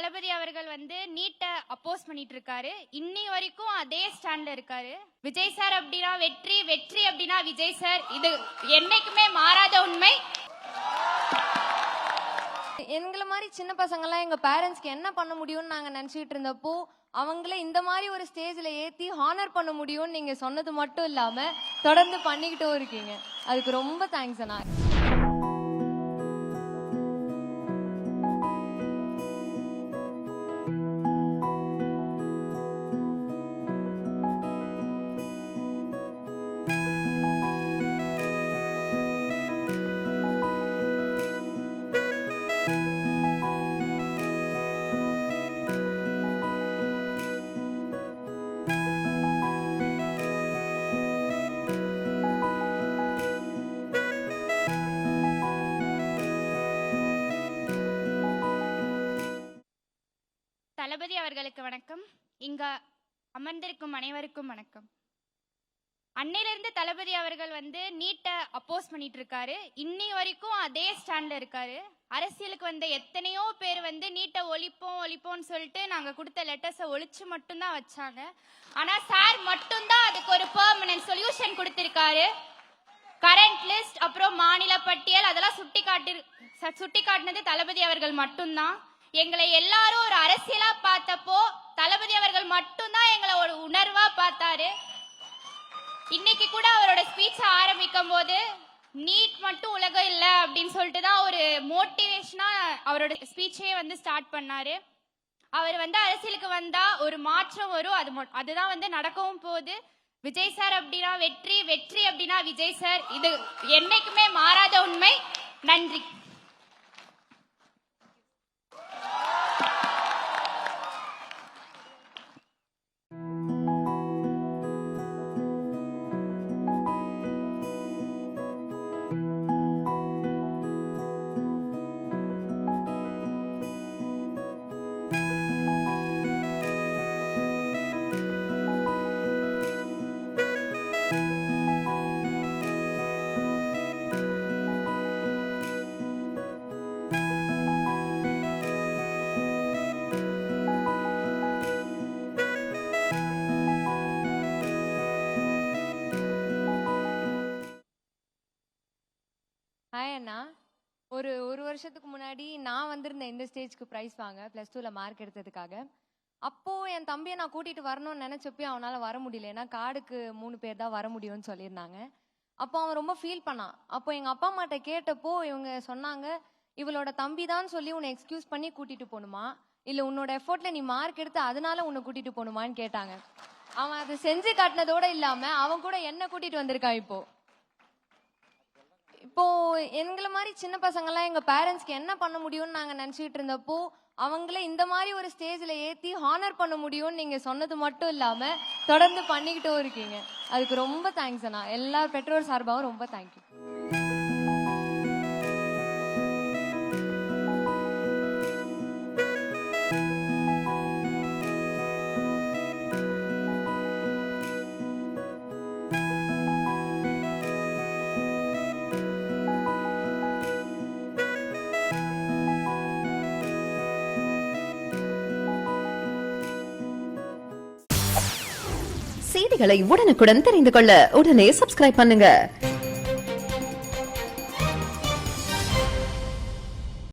தளபதி அவர்கள் நீட்டை அப்போஸ் பண்ணிட்டு இருக்காரு. இன்னி வரைக்கும் அதே ஸ்டாண்ட்ல இருக்காரு. விஜய் சார் அப்படின்னா வெற்றி, வெற்றி அப்படின்னா விஜய் சார். இது என்னைக்குமே மாறாத உண்மை. எங்களை மாதிரி சின்ன பசங்கள்லாம் எங்க பேரண்ட்ஸ்க்கு என்ன பண்ண முடியும்னு நாங்க நினைச்சிட்டு இருந்தப்போ அவங்கள இந்த மாதிரி ஒரு ஸ்டேஜ்ல ஏத்தி ஹானர் பண்ண முடியும்னு நீங்க சொன்னது மட்டும் இல்லாம தொடர்ந்து பண்ணிக்கிட்டும் இருக்கீங்க. அதுக்கு ரொம்ப தேங்க்ஸ் அண்ணா. தளபதி அவர்களுக்கு வணக்கம். இங்க அமர்ந்திருக்கும் அனைவருக்கும் வணக்கம். அன்னையிலிருந்து தளபதி அவர்கள் நீட்டை அப்போஸ் பண்ணிட்டு இருக்காரு. இன்னி வரைக்கும் அதே ஸ்டாண்ட்ல இருக்காரு. அரசியலுக்கு எத்தனையோ பேர் நீட்டை ஒழிப்போம்னு சொல்லிட்டு நாங்க கொடுத்த லெட்டர்ஸை ஒழிச்சு மட்டும்தான் வச்சாங்க. ஆனா சார் மட்டும்தான் அதுக்கு ஒரு பெர்மனன்ட் சொல்யூஷன் கொடுத்திருக்காரு. கரண்ட் லிஸ்ட் அப்புறம் மாநில பட்டியல் அதெல்லாம் சுட்டி காட்டினது தளபதி அவர்கள் மட்டும்தான். எங்களை எல்லாரும் ஒரு அரசியலா பார்த்தப்போ தளபதி அவர்கள் மட்டும்தான் எங்களை ஒரு உணர்வா பார்த்தாரு. இன்னைக்கு கூட அவரோட ஸ்பீச் ஆரம்பிக்கும் போது நீட் மட்டும் உலகம் இல்லை அப்படின்னு சொல்லிட்டு தான் ஒரு மோட்டிவேஷனா அவரோட ஸ்பீச்சே ஸ்டார்ட் பண்ணாரு. அவர் அரசியலுக்கு வந்தா ஒரு மாற்றம் வரும். அதுதான் நடக்கவும் போகுது. விஜய் சார் அப்படின்னா வெற்றி, வெற்றி அப்படின்னா விஜய் சார். இது என்னைக்குமே மாறாத உண்மை. நன்றி. ஹாய் அண்ணா. ஒரு வருஷத்துக்கு முன்னாடி நான் வந்திருந்தேன் இந்த ஸ்டேஜ்க்கு ப்ரைஸ் வாங்க +2ல மார்க் எடுத்ததுக்காக. அப்போ என் தம்பியை நான் கூட்டிட்டு வரணும்னு நினைச்சப்போ அவனால வர முடியல. ஏன்னா கார்டுக்கு 3 பேர் தான் வர முடியும்னு சொல்லியிருந்தாங்க. அப்போ அவன் ரொம்ப ஃபீல் பண்ணான். அப்போ எங்க அப்பா அம்மாட்ட கேட்டப்போ இவங்க சொன்னாங்க, இவளோட தம்பி தான் சொல்லி உன்னை எக்ஸ்கியூஸ் பண்ணி கூட்டிட்டு போகணுமா, இல்ல உன்னோட எஃபோர்ட்ல நீ மார்க் எடுத்து அதனால உன்னை கூட்டிட்டு போகணுமான்னு கேட்டாங்க. அவன் அதை செஞ்சு காட்டினதோட இல்லாம அவன் கூட என்ன கூட்டிட்டு வந்திருக்கான். இப்போ எங்களை மாதிரி சின்ன பசங்கள்லாம் எங்க பேரண்ட்ஸ்க்கு என்ன பண்ண முடியும்னு நாங்க நினைச்சிட்டு இருந்தப்போ அவங்கள இந்த மாதிரி ஒரு ஸ்டேஜ்ல ஏத்தி ஹானர் பண்ண முடியும்னு நீங்க சொன்னது மட்டும் இல்லாம தொடர்ந்து பண்ணிக்கிட்டும் இருக்கீங்க. அதுக்கு ரொம்ப தேங்க்ஸ் அண்ணா. எல்லா பெற்றோர் சார்பாகவும் ரொம்ப தேங்க்யூ. செய்திகளை உடனுக்குடன் தெரிந்து கொள்ள உடனே சப்ஸ்கிரைப் பண்ணுங்க.